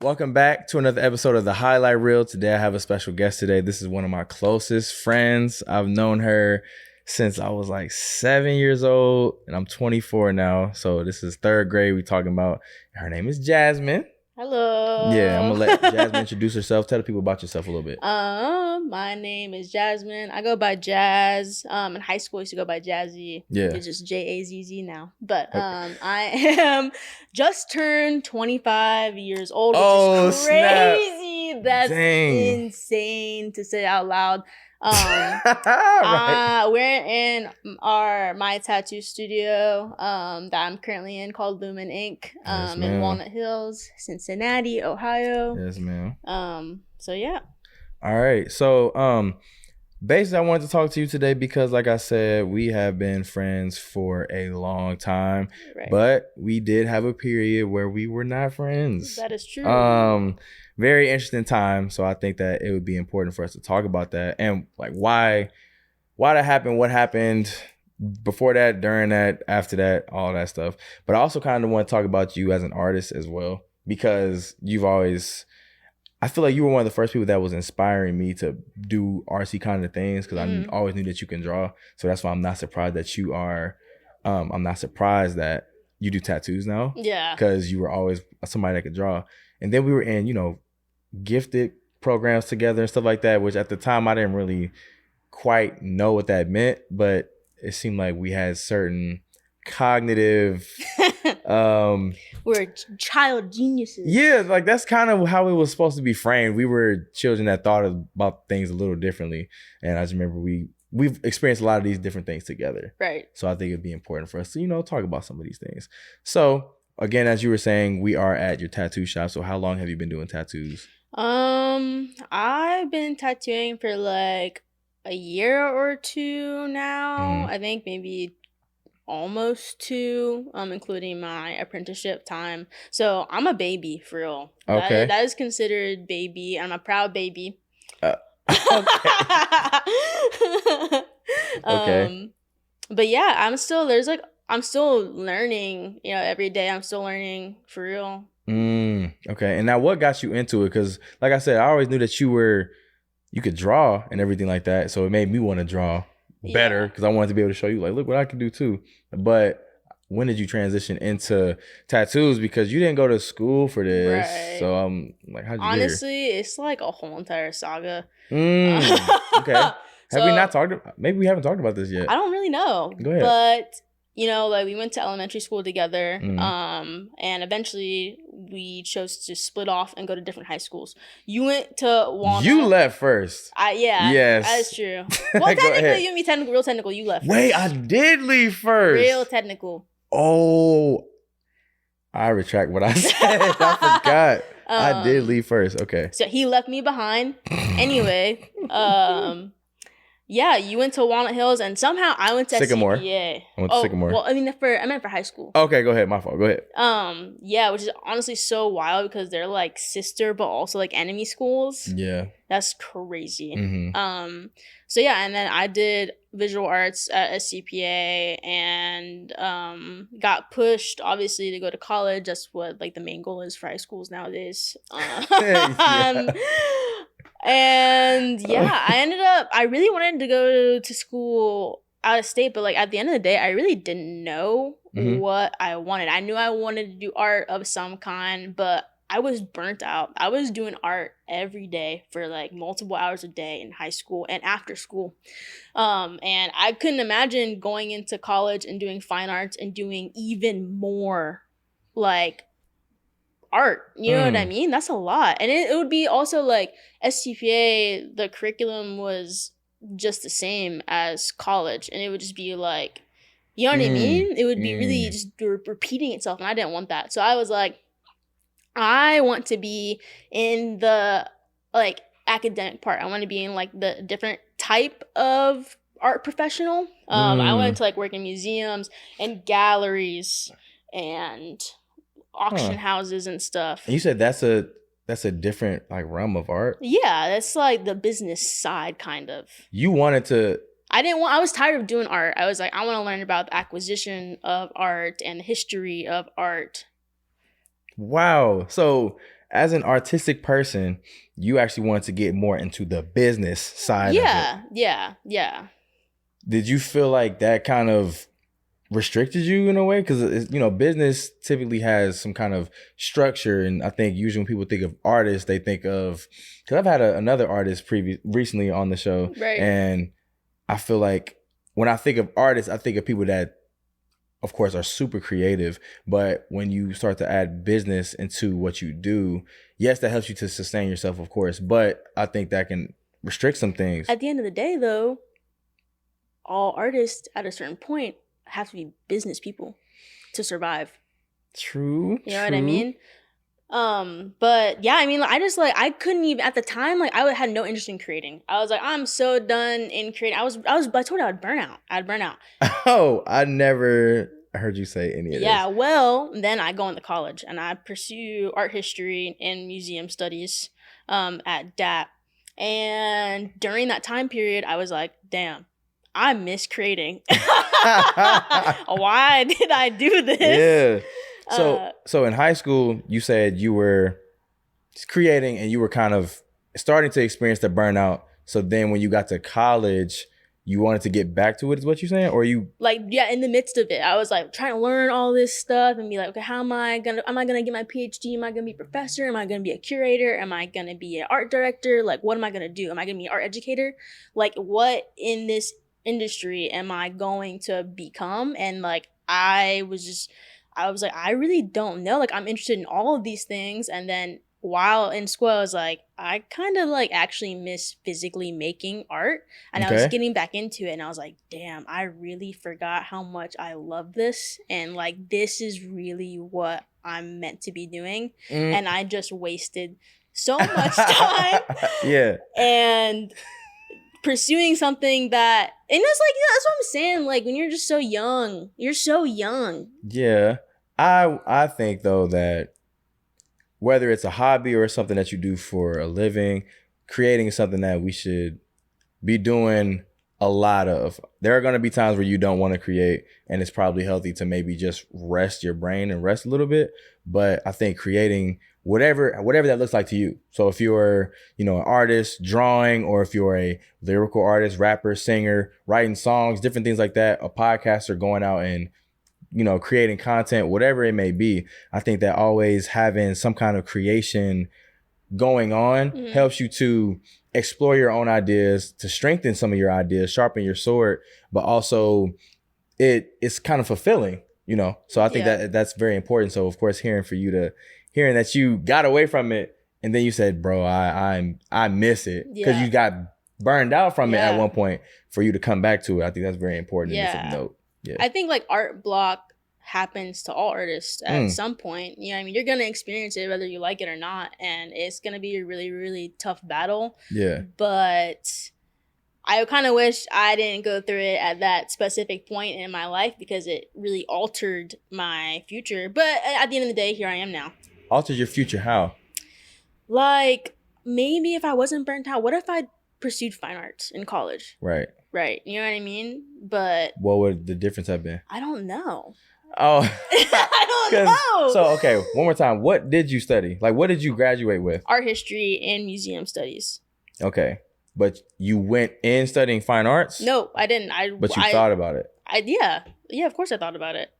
Welcome back to another episode of the Highlight Reel. Today I have a special guest today. This is one of my closest friends. I've known her since I was like 7 years old and I'm 24 now. So this is third grade we talking about. Her name is Jazmine. Hello. Yeah, I'm gonna let Jazmine introduce herself. Tell the people about yourself a little bit. My name is Jazmine. I go by Jazz. In high school I used to go by Jazzy. Yeah. It's just Jazz now. But I am just turned 25 years old, which is crazy. Snap. That's Dang. insane to say out loud. Right. We're in my tattoo studio that I'm currently in, called Lumen Inc. Yes, In ma'am. Walnut Hills, Cincinnati, Ohio. Yes, ma'am. So yeah. All right. So basically I wanted to talk to you today because like I said, we have been friends for a long time. Right. But we did have a period where we were not friends. That is true. Very interesting time. So I think that it would be important for us to talk about that and like why that happened, what happened before that, during that, after that, all that stuff. But I also kind of want to talk about you as an artist as well, because I feel like you were one of the first people that was inspiring me to do artsy kind of things, because I always knew that you can draw. So that's why I'm not surprised that you are. I'm not surprised that you do tattoos now. Yeah. Because you were always somebody that could draw. And then we were in, gifted programs together and stuff like that, which at the time I didn't really quite know what that meant, but it seemed like we had certain cognitive we're child geniuses. Yeah, like that's kind of how it was supposed to be framed. We were children that thought about things a little differently, and I just remember we've experienced a lot of these different things together. Right. So I think it'd be important for us to talk about some of these things. So again, as you were saying, we are at your tattoo shop. So how long have you been doing tattoos? I've been tattooing for like a year or two now. I think maybe almost 2, including my apprenticeship time. So I'm a baby for real. Okay. That is considered baby. I'm a proud baby. Okay. Okay. But yeah, I'm still learning, every day. I'm still learning for real. Okay. And now what got you into it? Because like I said, I always knew that you could draw and everything like that. So it made me want to draw better, because I wanted to be able to show you, like, look what I can do too. But when did you transition into tattoos? Because you didn't go to school for this. Right. So I'm like, how'd you honestly, it's like a whole entire saga. Okay. Maybe we haven't talked about this yet. I don't really know. Go ahead. But we went to elementary school together, and eventually we chose to split off and go to different high schools. You went to Walnut. You left first. Yeah. Yes. That is true. Well, technically, you and me, real technical, you left first. Wait, I did leave first. Real technical. Oh, I retract what I said. I forgot. I did leave first. Okay. So he left me behind. Anyway, yeah, you went to Walnut Hills, and somehow I went to Sycamore. CPA. I went to Sycamore. Well, I meant for high school. Okay, go ahead. My fault. Go ahead. Yeah, which is honestly so wild because they're like sister, but also like enemy schools. Yeah. That's crazy. Mm-hmm. So yeah, and then I did visual arts at SCPA and got pushed obviously to go to college. That's what like the main goal is for high schools nowadays. Yeah. And yeah, I really wanted to go to school out of state, but like at the end of the day, I really didn't know what I wanted. I knew I wanted to do art of some kind, but I was burnt out. I was doing art every day for like multiple hours a day in high school and after school. And I couldn't imagine going into college and doing fine arts and doing even more like art. You know what I mean? That's a lot. And it would be also like SCPA, the curriculum was just the same as college. And it would just be like, you know what I mean? It would be really just repeating itself. And I didn't want that. So I was like, I want to be in the like academic part. I want to be in like the different type of art professional. I wanted to like work in museums and galleries and auction houses and stuff. And you said that's a different like realm of art? Yeah, that's like the business side kind of. You wanted to... I was tired of doing art. I was like, I want to learn about the acquisition of art and the history of art. Wow. So as an artistic person, you actually wanted to get more into the business side of it. Yeah. Did you feel like that kind of restricted you in a way? Because, you know, business typically has some kind of structure. And I think usually when people think of artists, they think of, because I've had another artist recently on the show. Right. And I feel like when I think of artists, I think of people that, of course, are super creative. But when you start to add business into what you do, yes, that helps you to sustain yourself, of course. But I think that can restrict some things. At the end of the day, though, all artists at a certain point have to be business people to survive. True. You know what I mean? But yeah, I mean, I just like, I couldn't even at the time, like I had no interest in creating. I was like, I'm so done in creating. I told you I'd burn out. Oh, I never heard you say any of this. Yeah, well, then I go into college and I pursue art history and museum studies at DAP. And during that time period, I was like, damn, I miss creating. Why did I do this? Yeah. So in high school, you said you were creating and you were kind of starting to experience the burnout. So then when you got to college, you wanted to get back to it, is what you're saying? Or you like, yeah, in the midst of it, I was like trying to learn all this stuff and be like, okay, am I gonna get my PhD? Am I gonna be a professor? Am I gonna be a curator? Am I gonna be an art director? Like, what am I gonna do? Am I gonna be an art educator? Like, what in this industry am I going to become? And like, I was like, I really don't know. Like, I'm interested in all of these things. And then while in school, I was like, I kind of like actually miss physically making art. And I was getting back into it. And I was like, damn, I really forgot how much I love this. And like, this is really what I'm meant to be doing. And I just wasted so much time. Yeah. And pursuing something that, and it's like, that's what I'm saying. Like, when you're just so young, you're so young. Yeah. I think though that whether it's a hobby or something that you do for a living, creating is something that we should be doing a lot of. There are going to be times where you don't want to create, and it's probably healthy to maybe just rest your brain and rest a little bit. But I think creating whatever that looks like to you. So if you're, you know, an artist drawing, or if you're a lyrical artist, rapper, singer, writing songs, different things like that, a podcaster going out and, you know, creating content, whatever it may be, I think that always having some kind of creation going on helps you to explore your own ideas, to strengthen some of your ideas, sharpen your sword, but also it's kind of fulfilling, you know? So I think that's very important. So of course, hearing that you got away from it and then you said, bro, I miss it because you got burned out from it at one point, for you to come back to it. I think that's very important. To note. Yeah. I think like art block happens to all artists at some point. You know what I mean? You're going to experience it whether you like it or not. And it's going to be a really, really tough battle. Yeah. But I kind of wish I didn't go through it at that specific point in my life, because it really altered my future. But at the end of the day, here I am now. Altered your future how? Like, maybe if I wasn't burnt out, what if I pursued fine arts in college? Right. You know what I mean? But what would the difference have been? I don't know. Oh. I don't know. So, okay, one more time. What did you study? Like, what did you graduate with? Art history and museum studies. Okay. But you went in studying fine arts? No, I didn't. But you thought about it? Yeah, of course I thought about it.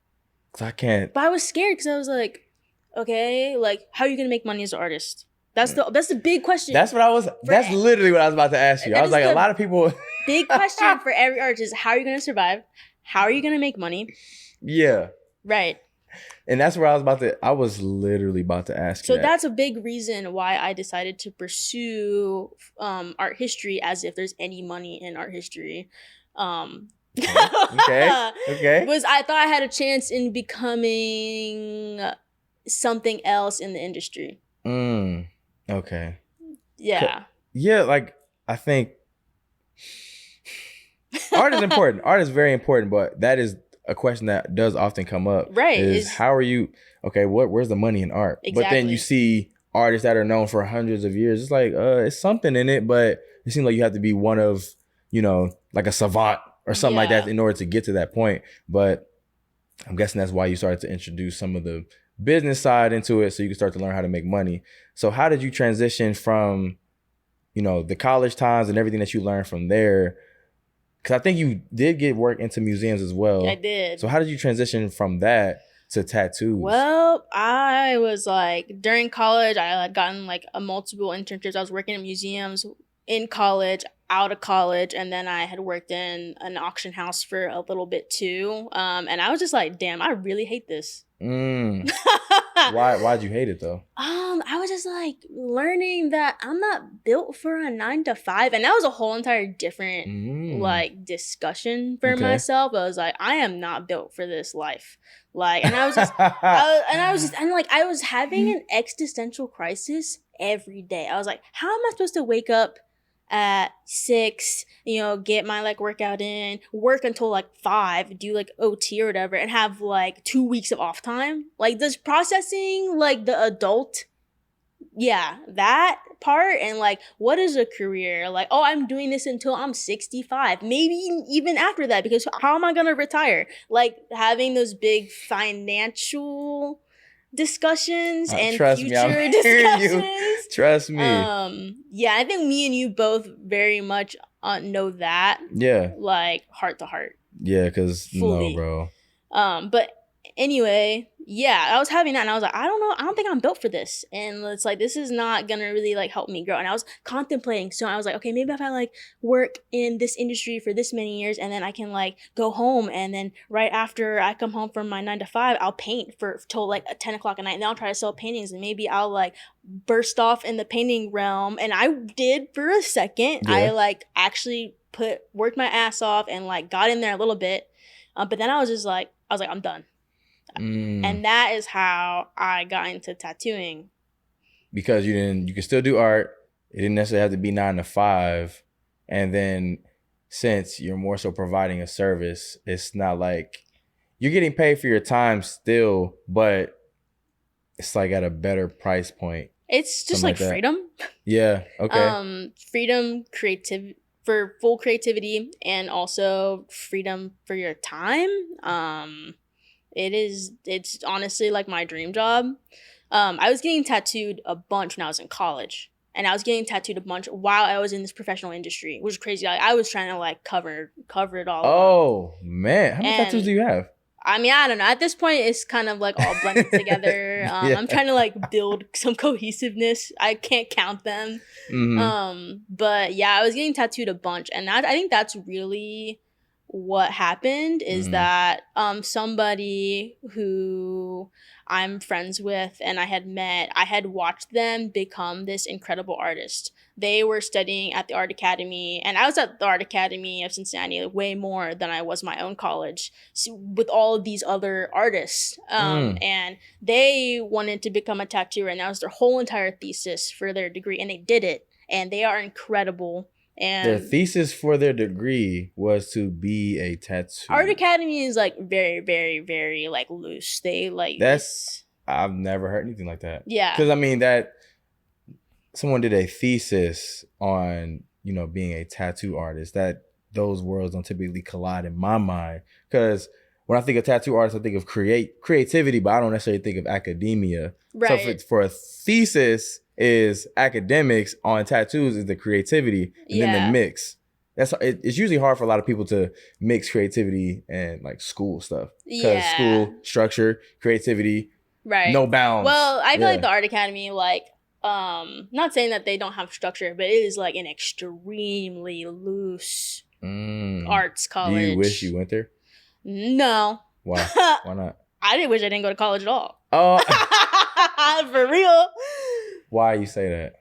'Cause I can't. But I was scared because I was like, okay, like, how are you going to make money as an artist? That's the big question. That's literally what I was about to ask you. I was like, a lot of people. Big question for every artist is, how are you going to survive? How are you going to make money? Yeah. Right. And that's where I was literally about to ask you. So that's a big reason why I decided to pursue art history, as if there's any money in art history. Okay. Because I thought I had a chance in becoming something else in the industry. Okay. Yeah. Yeah, like, I think art is important. Art is very important, but that is a question that does often come up. Right. Is how are you, where's the money in art? Exactly. But then you see artists that are known for hundreds of years. It's like, it's something in it, but it seems like you have to be one of, you know, like a savant or something like that in order to get to that point. But I'm guessing that's why you started to introduce some of the business side into it so you can start to learn how to make money. So how did you transition from, the college times and everything that you learned from there? Because I think you did get work into museums as well. Yeah, I did. So how did you transition from that to tattoos? Well, I was like, during college, I had gotten like a multiple internships. I was working in museums in college, out of college, and then I had worked in an auction house for a little bit too. And I was just like, damn, I really hate this. Why'd you hate it though? I was just like learning that I'm not built for a 9-to-5, and that was a whole entire different like discussion for myself. I was like, I am not built for this life. Like, and I was having an existential crisis every day. I was like, how am I supposed to wake up at 6, get my like workout in, work until like 5, do like OT or whatever, and have like 2 weeks of off time? Like, this processing like the adult, that part, and like, what is a career? Like, oh, I'm doing this until I'm 65, maybe even after that, because how am I gonna retire? Like, having those big financial discussions and future discussions. Trust me. I think me and you both very much know that. Yeah. Like, heart to heart. Yeah, because no, bro. But anyway, I was having that, and I was like, I don't know, I don't think I'm built for this, and it's like, this is not gonna really like help me grow. And I was contemplating, so I was like, okay, maybe if I like work in this industry for this many years, and then I can like go home, and then right after I come home from my 9-to-5, I'll paint till like 10 o'clock at night, and then I'll try to sell paintings, and maybe I'll like burst off in the painting realm. And I did for a second. I like actually worked my ass off and like got in there a little bit, but then I was like, I'm done. And that is how I got into tattooing. Because you could still do art. It didn't necessarily have to be 9-to-5. And then since you're more so providing a service, it's not like you're getting paid for your time still, but it's like at a better price point. It's just like freedom. Yeah. Okay. Freedom, for full creativity, and also freedom for your time. It's honestly like my dream job. I was getting tattooed a bunch when I was in college, and I was getting tattooed a bunch while I was in this professional industry, which is crazy. Like, I was trying to like cover it all. Oh man, how many tattoos do you have? I mean, I don't know. At this point, it's kind of like all blended together. I'm trying to like build some cohesiveness. I can't count them. But I was getting tattooed a bunch, and I think that's really what happened, is that somebody who I'm friends with and I had watched them become this incredible artist. They were studying at the Art Academy, and I was at the Art Academy of Cincinnati way more than I was my own college, with all of these other artists. And they wanted to become a tattooer, and that was their whole entire thesis for their degree, and they did it, and they are incredible. And their thesis for their degree was to be a tattoo. Art Academy is like very, very, very like loose. They like I've never heard anything like that. Yeah. Because I mean that someone did a thesis on, being a tattoo artist, that those worlds don't typically collide in my mind. Because when I think of tattoo artists, I think of creativity, but I don't necessarily think of academia. Right. So for a thesis is academics, on tattoos is the creativity, and then the mix. It's usually hard for a lot of people to mix creativity and like school stuff. Because school, structure, creativity, right, no bounds. Well, I feel like the Art Academy, like, not saying that they don't have structure, but it is like an extremely loose arts college. Do you wish you went there? No. Why? Why not? I didn't wish I didn't go to college at all. Oh. For real. Why you say that?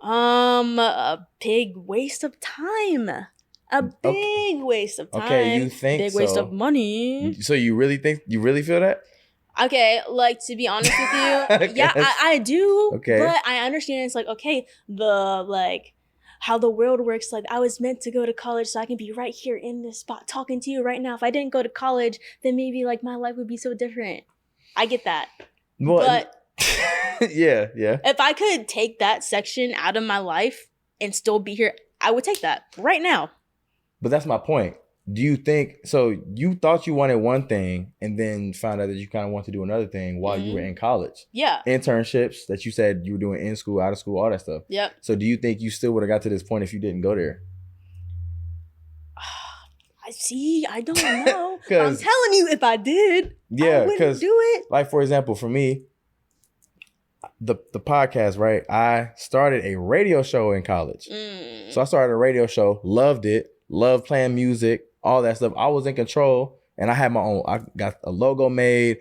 A big waste of time. A big waste of time. Okay, you think big waste of money. So you really feel that? Okay, like, to be honest with you, I do. Okay. But I understand it's like, okay, how the world works. Like, I was meant to go to college so I can be right here in this spot talking to you right now. If I didn't go to college, then maybe like my life would be so different. I get that. Well, but yeah. If I could take that section out of my life and still be here, I would take that right now. But that's my point. do you think, so you thought you wanted one thing and then found out that you kind of want to do another thing while you were in college? Yeah. Internships that you said you were doing in school, out of school, all that stuff. Yep. So do you think you still would have got to this point if you didn't go there? I don't know. I'm telling you, if I did, I wouldn't do it. Like, for example, for me, the podcast, right? I started a radio show in college. So I started a radio show, loved it, loved playing music, all that stuff. I was in control, and I had my own. I got a logo made,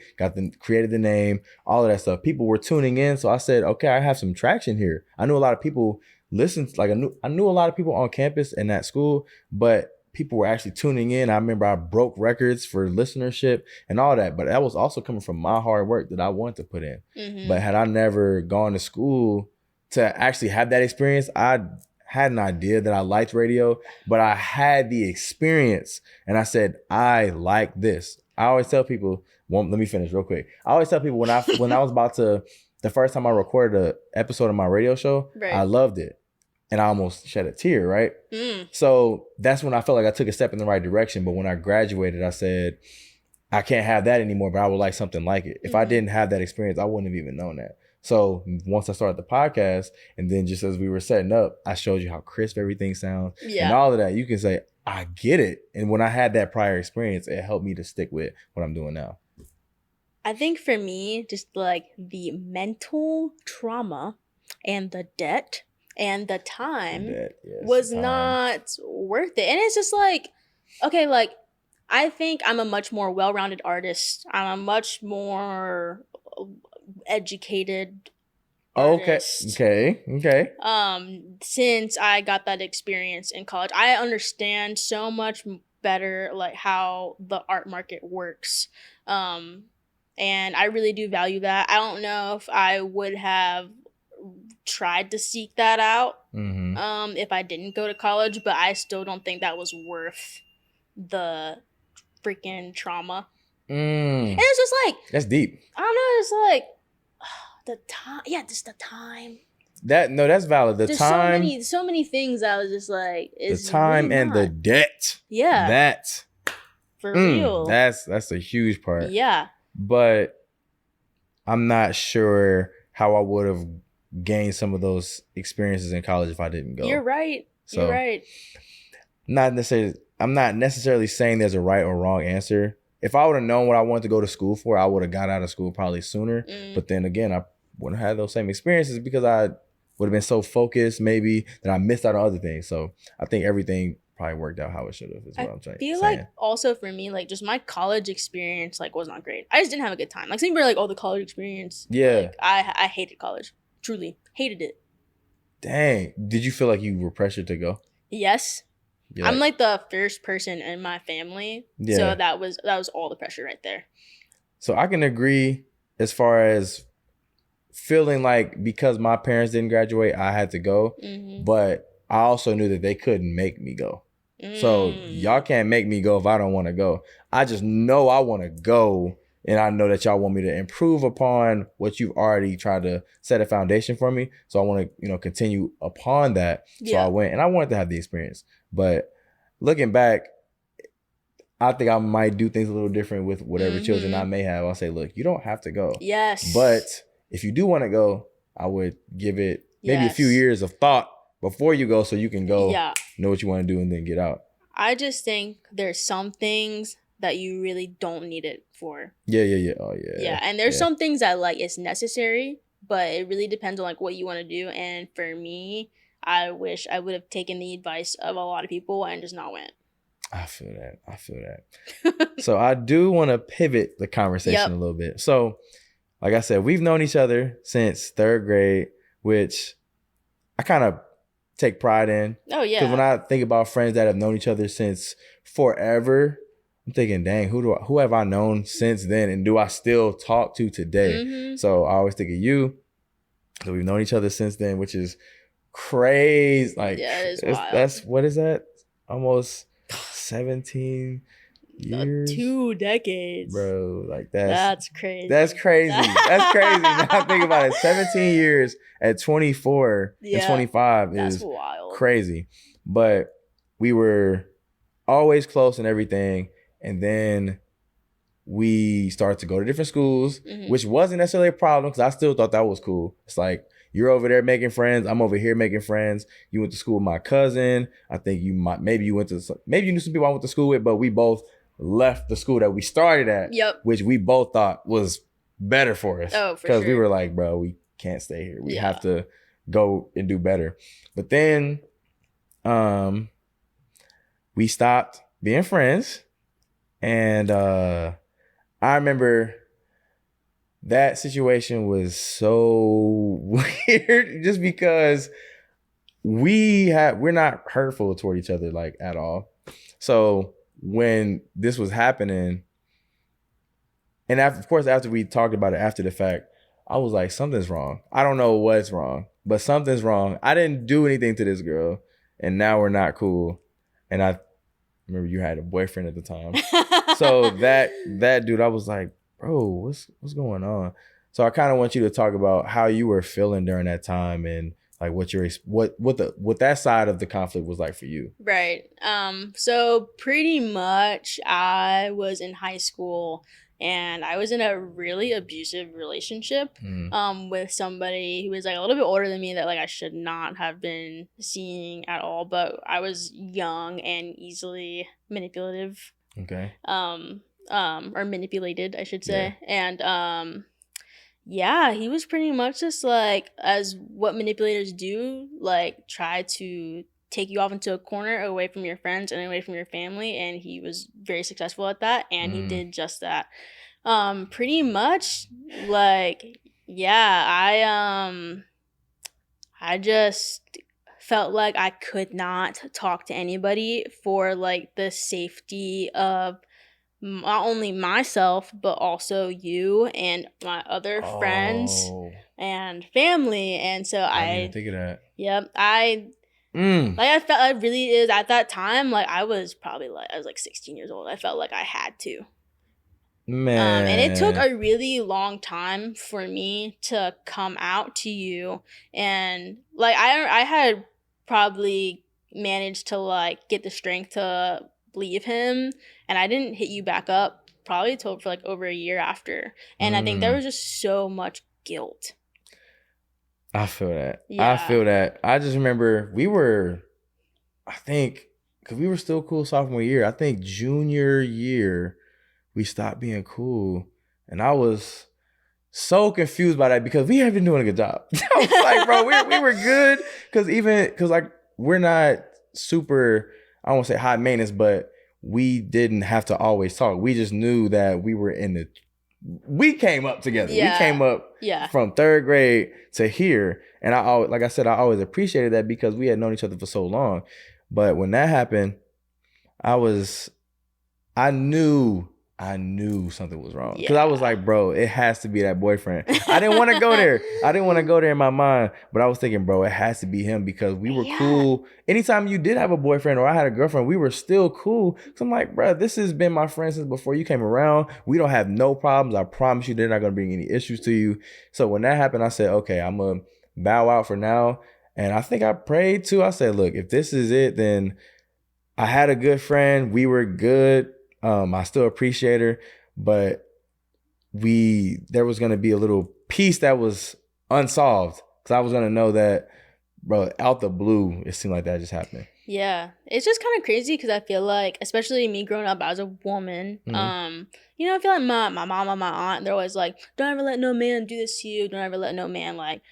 created the name, all of that stuff. People were tuning in, so I said, okay, I have some traction here. I knew a lot of people listened. Like I knew a lot of people on campus and at school, but people were actually tuning in. I remember I broke records for listenership and all that, but that was also coming from my hard work that I wanted to put in. But had I never gone to school to actually have that experience, I had an idea that I liked radio, but I had the experience and I said, I like this. I always tell people, let me finish real quick. I always tell people when I was about to, the first time I recorded an episode of my radio show, right. I loved it. And I almost shed a tear, right? So that's when I felt like I took a step in the right direction. But when I graduated, I said, I can't have that anymore, but I would like something like it. If I didn't have that experience, I wouldn't have even known that. So once I started the podcast, and then just as we were setting up, I showed you how crisp everything sounds. And all of that, you can say, I get it. And when I had that prior experience, it helped me to stick with what I'm doing now. I think for me, just like the mental trauma and the debt and the time was not worth it. And it's just like, okay, like, I think I'm a much more well-rounded artist. I'm a much more educated artist. Okay. Since I got that experience in college, I understand so much better, like, how the art market works. And I really do value that. I don't know if I would have tried to seek that out if I didn't go to college, but I still don't think that was worth the freaking trauma. And it's just like, that's deep. I don't know, it's like the time. Yeah, just the time. That's valid. The There's time, so many things I was just like, the time really and the debt. Yeah, that for real. That's a huge part. Yeah, but I'm not sure how I would have gained some of those experiences in college if I didn't go. You're right. So, you're right. I'm not necessarily saying there's a right or wrong answer. If I would have known what I wanted to go to school for, I would have got out of school probably sooner. But then again, I wouldn't have had those same experiences because I would have been so focused maybe that I missed out on other things. So I think everything probably worked out how it should have, is what I'm saying. I feel like also for me, like, just my college experience, like, was not great. I just didn't have a good time. Like, some people are like, oh, the college experience. Yeah. Like, I hated college. Truly. Hated it. Dang. Did you feel like you were pressured to go? Yes. I'm like the first person in my family. Yeah. So that was all the pressure right there. So I can agree as far as feeling like because my parents didn't graduate, I had to go. But I also knew that they couldn't make me go. So y'all can't make me go if I don't want to go. I just know I want to go. And I know that y'all want me to improve upon what you've already tried to set a foundation for me. So I want to, continue upon that. So I went and I wanted to have the experience. But looking back, I think I might do things a little different with whatever children I may have. I'll say, look, you don't have to go. Yes. But if you do want to go, I would give it maybe a few years of thought before you go so you can go, know what you want to do, and then get out. I just think there's some things that you really don't need it for. Yeah. Oh, yeah. Yeah, and there's some things that, like, it's necessary, but it really depends on, like, what you want to do. And for me, I wish I would have taken the advice of a lot of people and just not went. I feel that. So I do want to pivot the conversation a little bit. So, like I said, we've known each other since 3rd grade, which I kind of take pride in. Oh, yeah. Because when I think about friends that have known each other since forever, I'm thinking, dang, who have I known since then, and do I still talk to today? So I always think of you. So we've known each other since then, which is crazy. Like, that's what is that? Almost 17 years. 2 decades, bro. Like that's crazy. That's crazy. That's crazy. Now I think about it. 17 years at 24 and 25 is wild. Crazy. But we were always close and everything. And then we started to go to different schools, which wasn't necessarily a problem because I still thought that was cool. It's like, you're over there making friends. I'm over here making friends. You went to school with my cousin. I think maybe you knew some people I went to school with, but we both left the school that we started at, which we both thought was better for us. Oh, for because sure. we were like, bro, we can't stay here. We have to go and do better. But then we stopped being friends. And I remember that situation was so weird just because we're not hurtful toward each other like at all. So when this was happening, and after we talked about it after the fact, I was like, something's wrong. I don't know what's wrong, but something's wrong. I didn't do anything to this girl, and now we're not cool. And I remember you had a boyfriend at the time. So that dude, I was like, bro, what's going on? So I kind of want you to talk about how you were feeling during that time and like what that side of the conflict was like for you. Right. So pretty much I was in high school and I was in a really abusive relationship with somebody who was like a little bit older than me that like I should not have been seeing at all, but I was young and easily manipulative. Okay. Or manipulated, I should say. Yeah. And yeah, he was pretty much just like, as what manipulators do, like try to take you off into a corner away from your friends and away from your family, and he was very successful at that, and he did just that. Pretty much like, yeah, I just felt like I could not talk to anybody for like the safety of not only myself, but also you and my other friends and family. And so I didn't even think of that. Yep. I felt I really is at that time, like I was 16 years old. I felt like I had to. Man. And it took a really long time for me to come out to you. And like I had probably managed to like get the strength to leave him, and I didn't hit you back up probably till for like over a year after. And I think there was just so much guilt. I feel that. Yeah. I feel that. I just remember because we were still cool sophomore year. I think junior year we stopped being cool, and I was so confused by that because we had been doing a good job. I was like, bro, we were good because like we're not super, I don't want to say high maintenance, but we didn't have to always talk. We just knew that we came up together. Yeah. We came up from third grade to here. And I always appreciated that because we had known each other for so long. But when that happened, I knew something was wrong. Because I was like, bro, it has to be that boyfriend. I didn't want to go there. I didn't want to go there in my mind. But I was thinking, bro, it has to be him because we were cool. Anytime you did have a boyfriend or I had a girlfriend, we were still cool. So I'm like, bro, this has been my friend since before you came around. We don't have no problems. I promise you they're not going to bring any issues to you. So when that happened, I said, okay, I'm going to bow out for now. And I think I prayed too. I said, look, if this is it, then I had a good friend. We were good. I still appreciate her, but there was going to be a little piece that was unsolved because I was going to know that, bro, out the blue, it seemed like that just happened. Yeah, it's just kind of crazy because I feel like, especially me growing up as a woman, I feel like my mom and my aunt, they're always like, don't ever let no man do this to you. Don't ever let no man like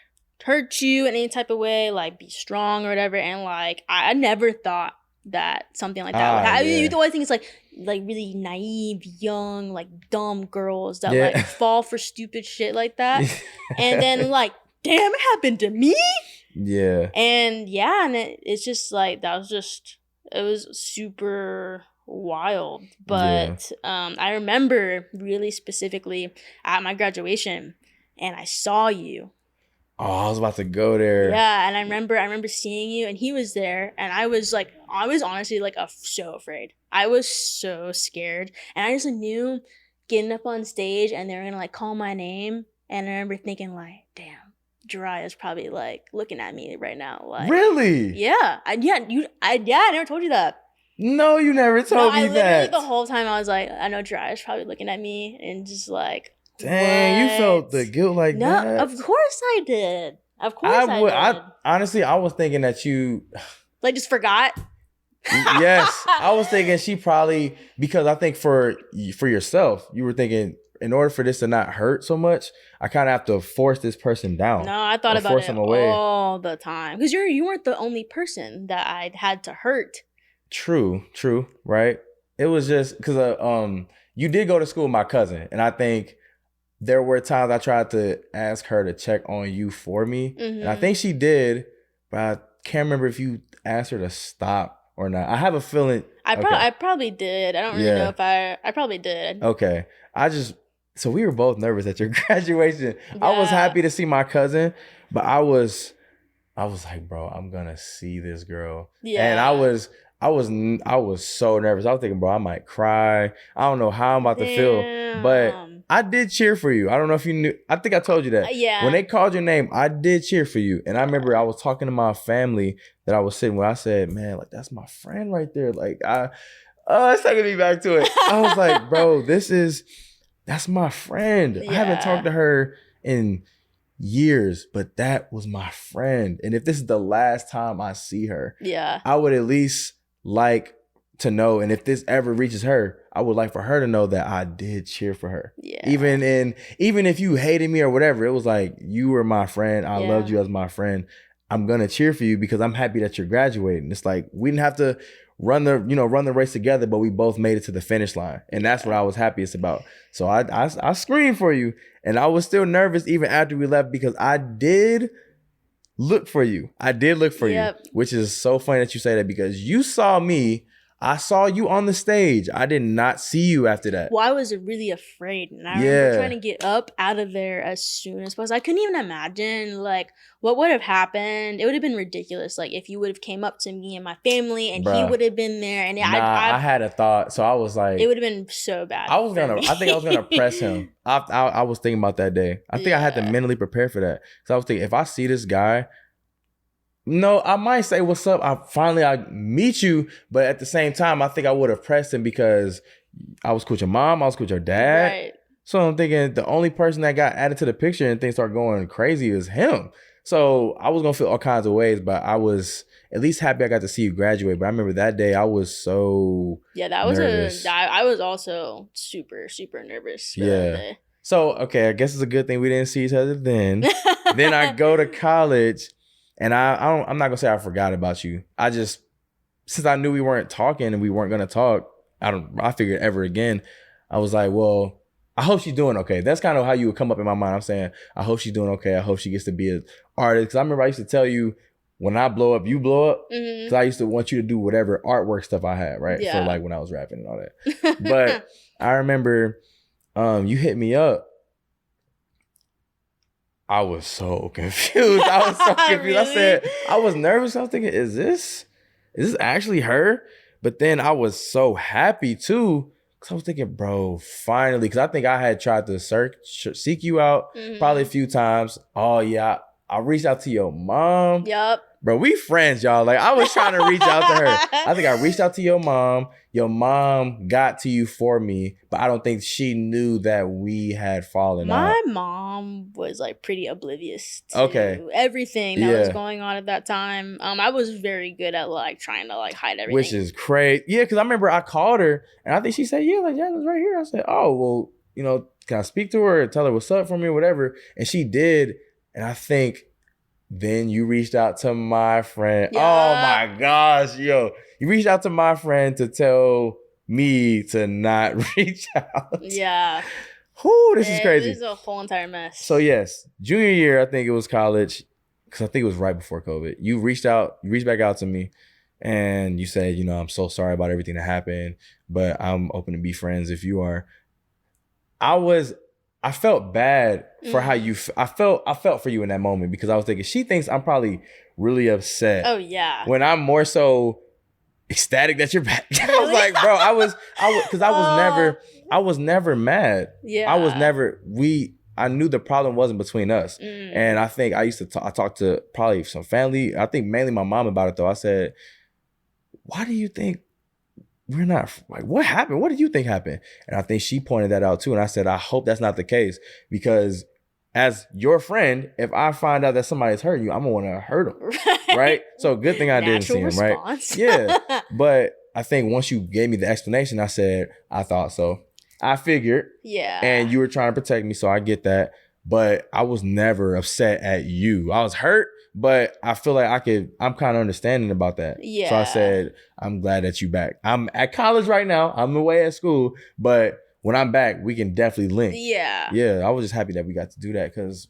hurt you in any type of way, like be strong or whatever. And like, I never thought that something like that would happen. I mean, the only thing is like really naive, young, like dumb girls that like fall for stupid shit like that. And then like, damn, it happened to me. Yeah. And it's just like, it was super wild. But I remember really specifically at my graduation and I saw you. Oh, I was about to go there. Yeah, and I remember seeing you, and he was there, and I was honestly like so afraid. I was so scared, and I just knew getting up on stage, and they were gonna like call my name, and I remember thinking like, damn, Jariah's probably like looking at me right now. Like, really? Yeah, I never told you that. No, you never told me I literally that. the whole time I was like, I know Jiraiya's probably looking at me and just like, Dang, you felt what? the guilt like No, that? of course I did. Of course I did. Honestly, I was thinking that you like just forgot. Yes, I was thinking she probably, because I think for yourself, you were thinking in order for this to not hurt so much, I kind of have to force this person down. No, I thought about it all the time because you weren't the only person that I had to hurt. True, right? It was just because you did go to school with my cousin, and I think there were times I tried to ask her to check on you for me, and I think she did, but I can't remember if you asked her to stop or not. I have a feeling I probably did. I don't really know if I probably did. Okay. So we were both nervous at your graduation. Yeah. I was happy to see my cousin, but I was like, bro, I'm gonna see this girl. Yeah. And I was so nervous. I was thinking, bro, I might cry. I don't know how I'm about to feel. But I did cheer for you. I don't know if you knew. I think I told you that. Yeah. When they called your name, I did cheer for you. And I remember I was talking to my family that I was sitting with. I said, man, like, that's my friend right there. Like, it's taking me back to it. I was like, bro, that's my friend. Yeah. I haven't talked to her in years, but that was my friend. And if this is the last time I see her, I would at least like to know, and if this ever reaches her, I would like for her to know that I did cheer for her. Yeah. Even if you hated me or whatever, it was like, you were my friend. I loved you as my friend. I'm gonna cheer for you because I'm happy that you're graduating. It's like we didn't have to run the race together, but we both made it to the finish line, and that's what I was happiest about. So I screamed for you, and I was still nervous even after we left because I did look for you. You, which is so funny that you say that because you saw me. I saw you on the stage. I did not see you after that. Well, I was really afraid. And I remember trying to get up out of there as soon as possible. I couldn't even imagine, like, what would have happened. It would have been ridiculous, like, if you would have came up to me and my family and he would have been there. And I had a thought. So I was like... It would have been so bad. I think I was going to press him. I was thinking about that day. I think I had to mentally prepare for that. So I was thinking, if I see this guy... No, I might say, what's up? I meet you. But at the same time, I think I would have pressed him because I was cool with your mom. I was cool with your dad. Right. So I'm thinking the only person that got added to the picture and things started going crazy is him. So I was going to feel all kinds of ways, but I was at least happy I got to see you graduate. But I remember that day I was so nervous. I was also super, super nervous for that day. So, okay, I guess it's a good thing we didn't see each other then. Then I go to college. And I'm not gonna say I forgot about you. I just, since I knew we weren't talking and we weren't gonna talk, I figured ever again. I was like, well, I hope she's doing okay. That's kind of how you would come up in my mind. I'm saying, I hope she's doing okay. I hope she gets to be an artist. Because I remember I used to tell you, when I blow up, you blow up. Because I used to want you to do whatever artwork stuff I had, right? Yeah. So like when I was rapping and all that. But I remember you hit me up. I was so confused. Really? I said, I was nervous. I was thinking, is this actually her? But then I was so happy too. Cause I was thinking, bro, finally. Cause I think I had tried to seek you out probably a few times. Oh yeah. I reached out to your mom. Yep. Bro, we friends, y'all. Like, I was trying to reach out to her. I think I reached out to your mom. Your mom got to you for me, but I don't think she knew that we had fallen out. My mom was, like, pretty oblivious to everything that was going on at that time. I was very good at, like, trying to, like, hide everything. Which is crazy. Yeah, because I remember I called her, and I think she said, yeah, like, Jazmine's right here. I said, oh, well, you know, can I speak to her and tell her what's up for me or whatever? And she did, and I think... Then you reached out to my friend. Yeah. Oh my gosh, yo. You reached out to my friend to tell me to not reach out. Yeah. Whew, this is crazy. This is a whole entire mess. So yes, junior year, I think it was college, because I think it was right before COVID. You reached back out to me, and you said, you know, I'm so sorry about everything that happened, but I'm open to be friends if you are. I felt bad for how you... I felt for you in that moment because I was thinking, she thinks I'm probably really upset. Oh, yeah. When I'm more so ecstatic that you're back. I was like, bro, I was never mad. Yeah. I knew the problem wasn't between us. And I think I talked to probably some family. I think mainly my mom about it though. I said, why do you think we're not like, what happened? What did you think happened? And I think she pointed that out too. And I said, I hope that's not the case, because as your friend, if I find out that somebody's hurting you, I'm gonna want to hurt them, right? So good thing I didn't see him, response. right? Yeah, but I think once you gave me the explanation, I said, I thought so. I figured. Yeah. And you were trying to protect me, so I get that. But I was never upset at you. I was hurt, but I feel like I'm kind of understanding about that. Yeah. So I said, I'm glad that you back. I'm at college right now. I'm away at school, but when I'm back, we can definitely link. Yeah. Yeah. I was just happy that we got to do that, because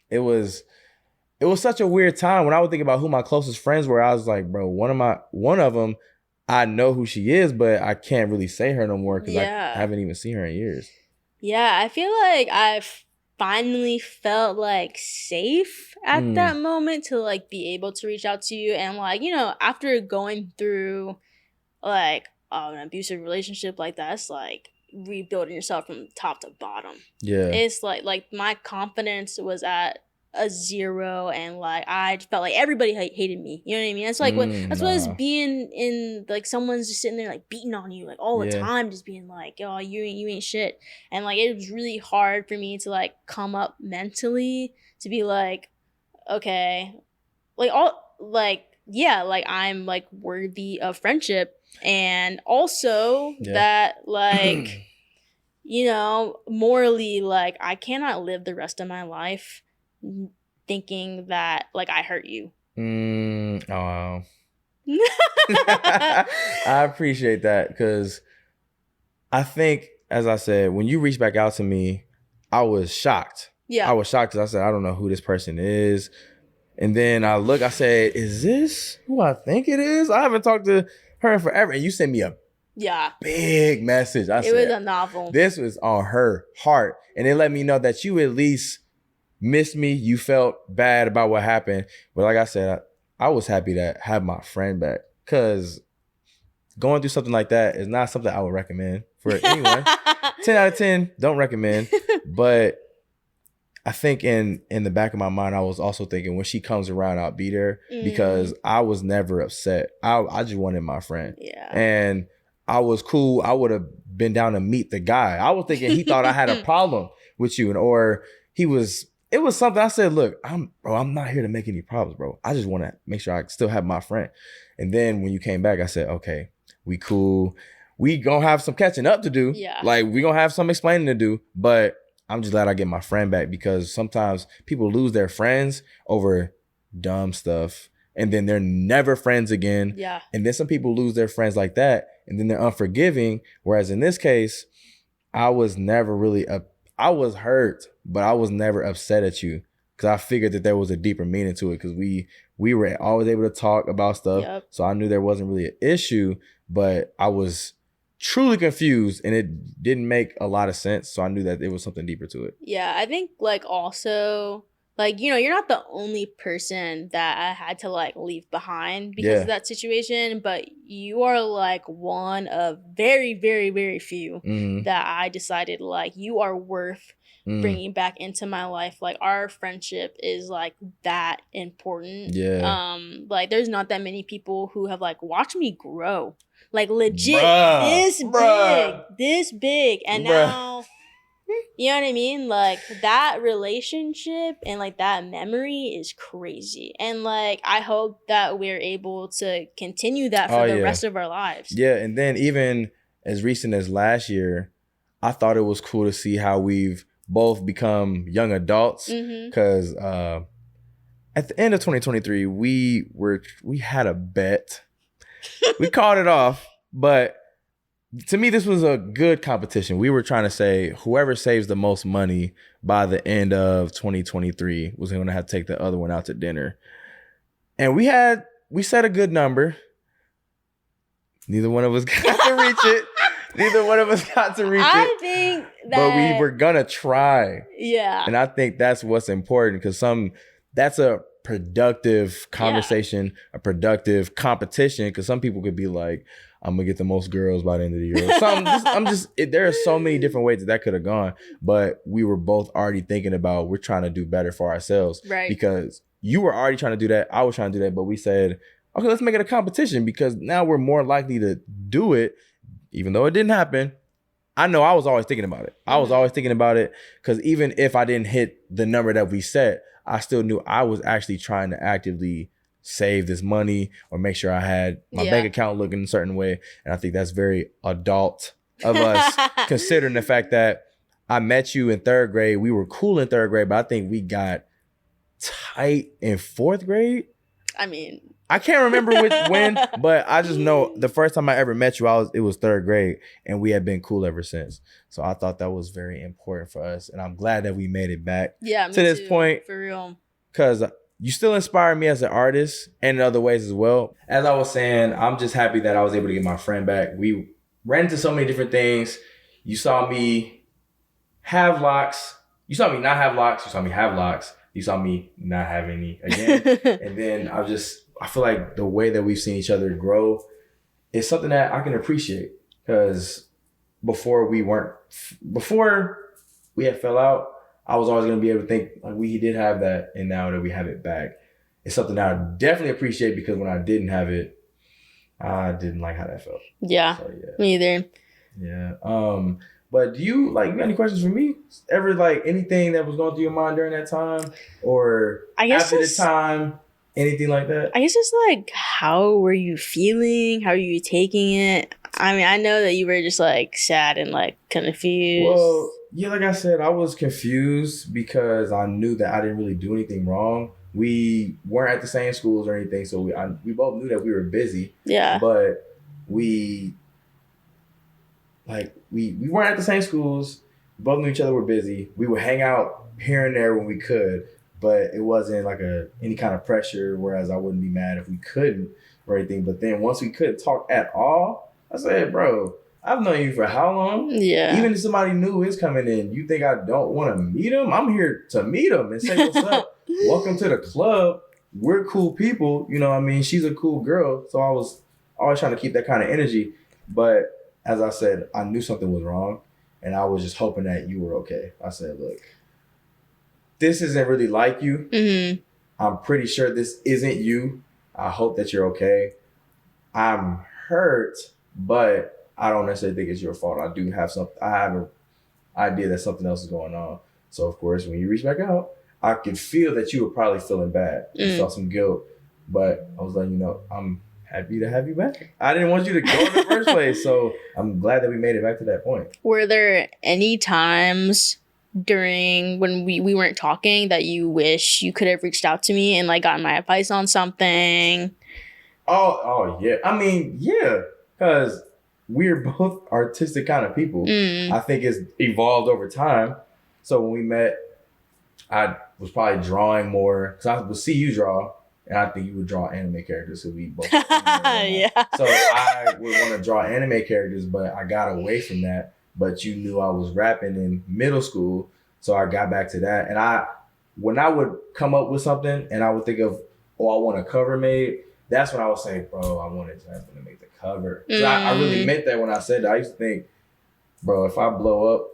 it was such a weird time. When I would think about who my closest friends were, I was like, bro, one of them, I know who she is, but I can't really say her no more, because I haven't even seen her in years. Yeah. I feel like I've finally felt like safe at that moment to like be able to reach out to you. And like, you know, after going through like an abusive relationship like that, it's like rebuilding yourself from top to bottom. Yeah. It's like my confidence was at a 0, and like I felt like everybody hated me. You know what I mean? It's like what it's being in like someone's just sitting there like beating on you like all the time, just being like, oh, you ain't shit. And like it was really hard for me to like come up mentally to be like, okay, like all like yeah, like I'm like worthy of friendship, and also that like you know, morally, like I cannot live the rest of my life thinking that like I hurt you. Oh. I appreciate that, because I think, as I said, when you reached back out to me, I was shocked. Yeah. I was shocked, because I said, I don't know who this person is. And then I said, is this who I think it is? I haven't talked to her in forever. And you sent me a big message. I said, it was a novel. This was on her heart. And it let me know that you at least missed me. You felt bad about what happened. But like I said, I was happy to have my friend back, because going through something like that is not something I would recommend for anyone. 10 out of 10, don't recommend. But I think in the back of my mind, I was also thinking when she comes around, I'll be there, because I was never upset. I just wanted my friend. Yeah. And I was cool. I would have been down to meet the guy. I was thinking he thought I had a problem with you, or it was something. I said, look, I'm not here to make any problems, bro. I just want to make sure I still have my friend. And then when you came back, I said, okay, we cool. We gonna have some catching up to do. Yeah. Like we gonna have some explaining to do, but I'm just glad I get my friend back, because sometimes people lose their friends over dumb stuff, and then they're never friends again. Yeah. And then some people lose their friends like that, and then they're unforgiving. Whereas in this case, I was never really I was hurt, but I was never upset at you, because I figured that there was a deeper meaning to it, because we were always able to talk about stuff. Yep. So I knew there wasn't really an issue, but I was truly confused, and it didn't make a lot of sense. So I knew that there was something deeper to it. Yeah, I think like also like, you know, you're not the only person that I had to like leave behind because of that situation, but you are like one of very, very, very few that I decided like you are worth bringing back into my life. Like our friendship is like that important. Yeah. Like there's not that many people who have like watched me grow. Like legit this big. And now, you know what I mean? Like that relationship and like that memory is crazy. And like, I hope that we're able to continue that for the rest of our lives. Yeah. And then even as recent as last year, I thought it was cool to see how we've both become young adults. Because at the end of 2023, we had a bet. We called it off, but to me, this was a good competition. We were trying to say whoever saves the most money by the end of 2023 was going to have to take the other one out to dinner. And we set a good number. Neither one of us got to reach it. I think that... But we were going to try. Yeah. And I think that's what's important, because that's a productive conversation, a productive competition, because some people could be like, I'm gonna get the most girls by the end of the year. So there are so many different ways that could have gone, but we were both already thinking about we're trying to do better for ourselves, right? Because you were already trying to do that, I was trying to do that, but we said, okay, let's make it a competition, because now we're more likely to do it even though it didn't happen, I know I was always thinking about it. I was always thinking about it because even if I didn't hit the number that we set, I still knew I was actually trying to actively save this money or make sure I had my bank account looking a certain way. And I think that's very adult of us, considering the fact that I met you in 3rd grade. We were cool in 3rd grade, but I think we got tight in 4th grade. I mean, I can't remember when, but I just know the first time I ever met you, it was 3rd grade, and we had been cool ever since. So I thought that was very important for us, and I'm glad that we made it back to this point. For real. Because you still inspire me as an artist and in other ways as well. As I was saying, I'm just happy that I was able to get my friend back. We ran into so many different things. You saw me have locks. You saw me not have locks. You saw me have locks. You saw me not have any again. And then I feel like the way that we've seen each other grow is something that I can appreciate, because before we had fell out, I was always going to be able to think like we did have that. And now that we have it back, it's something that I definitely appreciate, because when I didn't have it, I didn't like how that felt. Yeah. So, me either. Yeah. But do you got any questions for me? Ever anything that was going through your mind during that time, or after the time? Anything like that? I guess just how were you feeling? How are you taking it? I mean, I know that you were just sad and confused. Well, yeah, like I said, I was confused because I knew that I didn't really do anything wrong. We weren't at the same schools or anything, so we both knew that we were busy. Yeah. But we weren't at the same schools. We both knew each other were busy. We would hang out here and there when we could, but it wasn't any kind of pressure, whereas I wouldn't be mad if we couldn't or anything. But then once we couldn't talk at all, I said, bro, I've known you for how long? Yeah. Even if somebody new is coming in, you think I don't want to meet them? I'm here to meet them and say, what's up? Welcome to the club. We're cool people. You know what I mean? She's a cool girl. So I was always trying to keep that kind of energy. But as I said, I knew something was wrong, and I was just hoping that you were okay. I said, look, this isn't really like you. Mm-hmm. I'm pretty sure this isn't you. I hope that you're okay. I'm hurt, but I don't necessarily think it's your fault. I have an idea that something else is going on. So of course, when you reach back out, I could feel that you were probably feeling bad. You felt some guilt, but I was letting you know, I'm happy to have you back. I didn't want you to go in the first place, so I'm glad that we made it back to that point. Were there any times during when we weren't talking that you wish you could have reached out to me and gotten my advice on something? Oh yeah. I mean, yeah, because we're both artistic kind of people. I think it's evolved over time. So when we met, I was probably drawing more, because I would see you draw, and I think you would draw anime characters, so we both. Yeah. So I would want to draw anime characters, but I got away from that. But you knew I was rapping in middle school, so I got back to that. And when I would come up with something and I would think of, I want a cover made, that's when I would say, bro, I wanted Jazmine to make the cover. I really meant that when I said that. I used to think, bro, if I blow up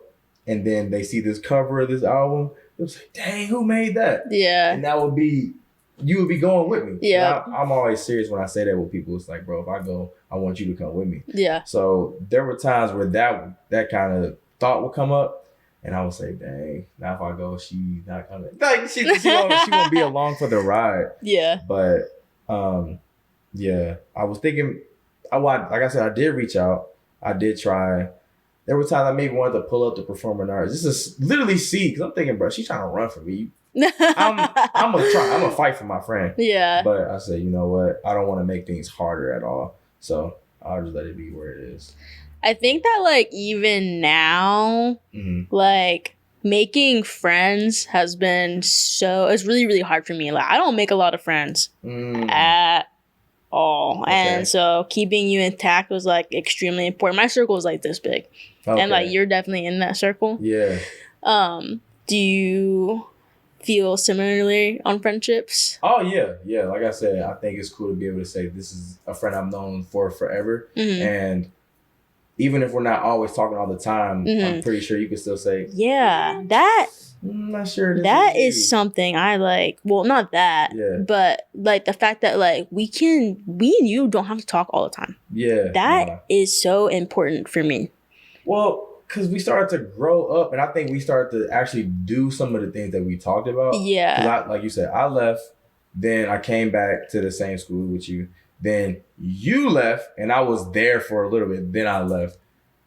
and then they see this cover of this album, it was like, dang, who made that? Yeah. And that would be, you would be going with me. Yeah. I'm always serious when I say that with people. It's like, bro, if I go, I want you to come with me. Yeah. So there were times where that kind of thought would come up, and I would say, dang, now if I go, she's not coming. She won't be along for the ride. Yeah. But yeah, I was thinking, like I said, I did reach out. I did try. There were times I maybe wanted to pull up the performing arts. This is literally see, because I'm thinking, bro, she's trying to run for me. I'm gonna fight for my friend. Yeah. But I said, you know what? I don't want to make things harder at all. So I'll just let it be where it is. I think that even now, making friends has been it's really, really hard for me. I don't make a lot of friends at all. Okay. And so keeping you intact was extremely important. My circle was this big. Okay. And you're definitely in that circle. Yeah. Do you feel similarly on friendships? Oh yeah. Like I said, I think it's cool to be able to say this is a friend I've known for forever, and even if we're not always talking all the time, I'm pretty sure you can still say, yeah, I'm not sure that is something I like. Well, not that, but like the fact that like we and you don't have to talk all the time. Yeah. That is so important for me. Well, because we started to grow up, and I think we started to actually do some of the things that we talked about. Yeah. Because like you said, I left, then I came back to the same school with you. Then you left, and I was there for a little bit. Then I left.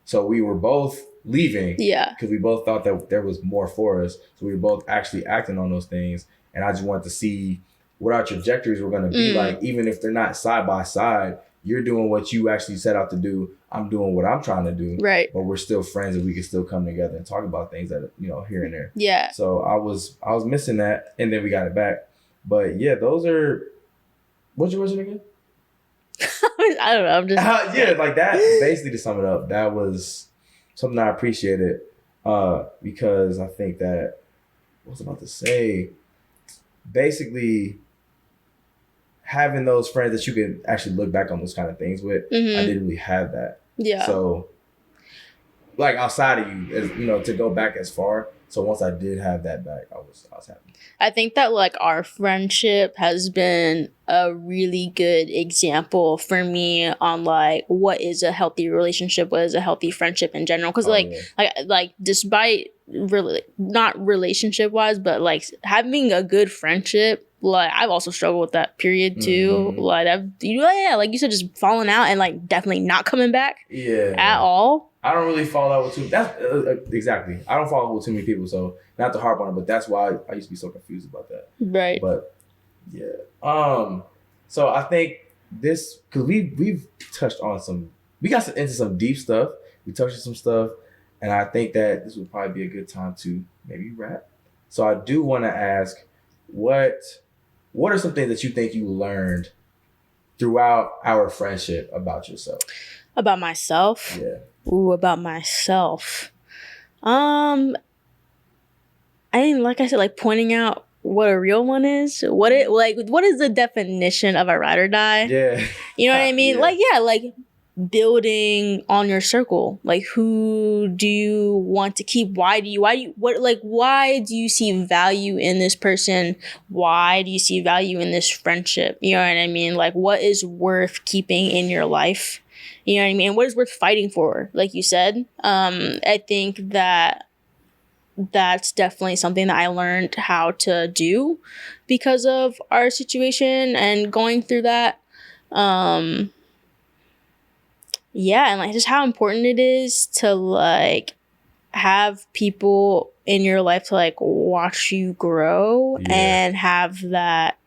So we were both leaving. Yeah. Because we both thought that there was more for us. So we were both actually acting on those things. And I just wanted to see what our trajectories were going to be like, even if they're not side by side. You're doing what you actually set out to do. I'm doing what I'm trying to do. Right. But we're still friends and we can still come together and talk about things that, here and there. Yeah. So I was missing that, and then we got it back. But yeah, those are, what's your question again? I don't know. I'm just like that. Basically, to sum it up, that was something I appreciated because I think that what was I about to say? Basically, having those friends that you can actually look back on those kind of things with, I didn't really have that. Yeah. So, like outside of you, to go back as far. So once I did have that back, I was happy. I think that like our friendship has been a really good example for me on like what is a healthy relationship, what is a healthy friendship in general. Because like despite really not relationship wise, but like having a good friendship. Like I've also struggled with that period too. Like like you said, just falling out and like definitely not coming back. At all. I don't really fall out with exactly. I don't fall out with too many people, so not to harp on it, but that's why I used to be so confused about that. Right. But yeah. So I think this because we've touched on we got into some deep stuff. We touched on some stuff, and I think that this would probably be a good time to maybe wrap. So I do want to ask what are some things that you think you learned throughout our friendship about yourself? About myself? Yeah. Ooh, about myself. I mean, like I said, like pointing out what a real one is. What is the definition of a ride or die? Yeah. You know what I mean? Like building on your circle. Like who do you want to keep? Why do you see value in this person? Why do you see value in this friendship? You know what I mean? Like what is worth keeping in your life? You know what I mean? What is worth fighting for? Like you said, I think that's definitely something that I learned how to do because of our situation and going through that. Yeah, and like just how important it is to like have people in your life to like watch you grow and have that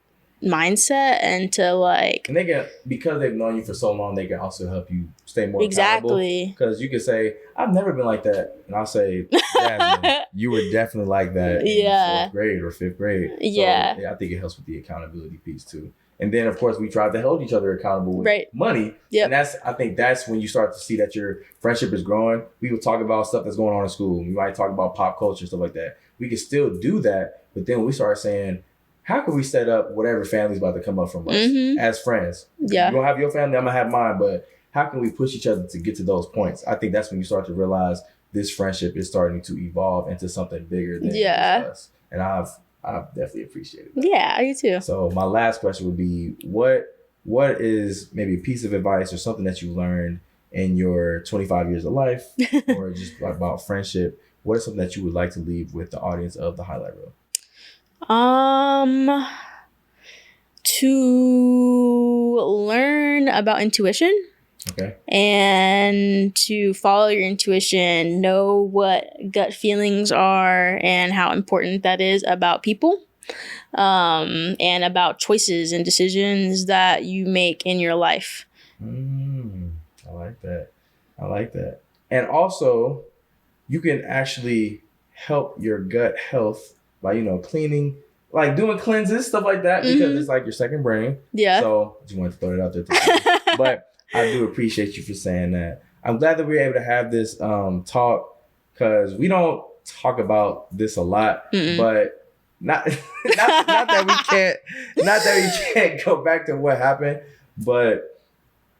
mindset and to like, and they can, because they've known you for so long, they can also help you stay more exactly accountable. Because you can say, I've never been like that, and I'll say, Jazmine, you were definitely like that in 4th grade or 5th grade. So, yeah, I think it helps with the accountability piece too. And then, of course, we try to hold each other accountable with money. Yep. And I think that's when you start to see that your friendship is growing. We will talk about stuff that's going on in school. We might talk about pop culture, stuff like that. We can still do that. But then we start saying, how can we set up whatever family's about to come up from us as friends? Yeah. You're going to have your family, I'm going to have mine. But how can we push each other to get to those points? I think that's when you start to realize this friendship is starting to evolve into something bigger than just us. And I've definitely appreciated that. Yeah, I do too. So my last question would be, what is maybe a piece of advice or something that you learned in your 25 years of life or just about friendship? What is something that you would like to leave with the audience of the Highlight Reel? To learn about intuition. Okay. And to follow your intuition, know what gut feelings are and how important that is about people, and about choices and decisions that you make in your life. I like that. And also, you can actually help your gut health by, cleaning, like doing cleanses, stuff like that, because it's like your second brain. Yeah. So just wanted to throw it out there too. But I do appreciate you for saying that. I'm glad that we were able to have this talk, because we don't talk about this a lot, but not that we can't go back to what happened, but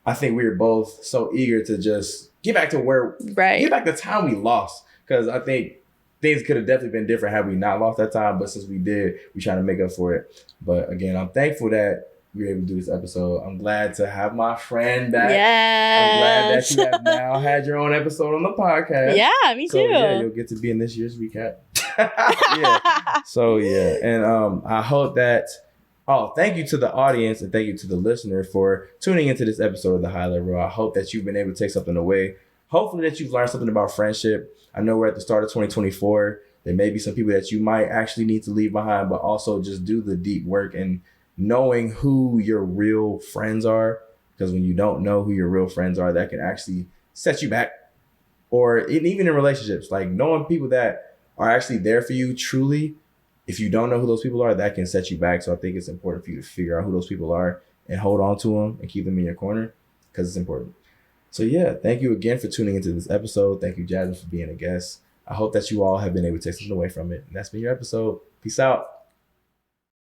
I think we were both so eager to just get back to where, right. get back the time we lost. Because I think things could have definitely been different had we not lost that time. But since we did, we trying to make up for it. But again, I'm thankful that we were able to do this episode. I'm glad to have my friend back. Yes. I'm glad that you have now had your own episode on the podcast. Yeah, me too. So yeah, you'll get to be in this year's recap. Yeah. So yeah, and I hope that. Oh, thank you to the audience and thank you to the listener for tuning into this episode of The High Level. I hope that you've been able to take something away. Hopefully that you've learned something about friendship. I know we're at the start of 2024. There may be some people that you might actually need to leave behind, but also just do the deep work and knowing who your real friends are. Because when you don't know who your real friends are, that can actually set you back. Or even in relationships, like knowing people that are actually there for you truly. If you don't know who those people are, that can set you back. So I think it's important for you to figure out who those people are and hold on to them and keep them in your corner because it's important. So yeah, thank you again for tuning into this episode. Thank you, Jazmine, for being a guest. I hope that you all have been able to take something away from it. And that's been your episode. Peace out.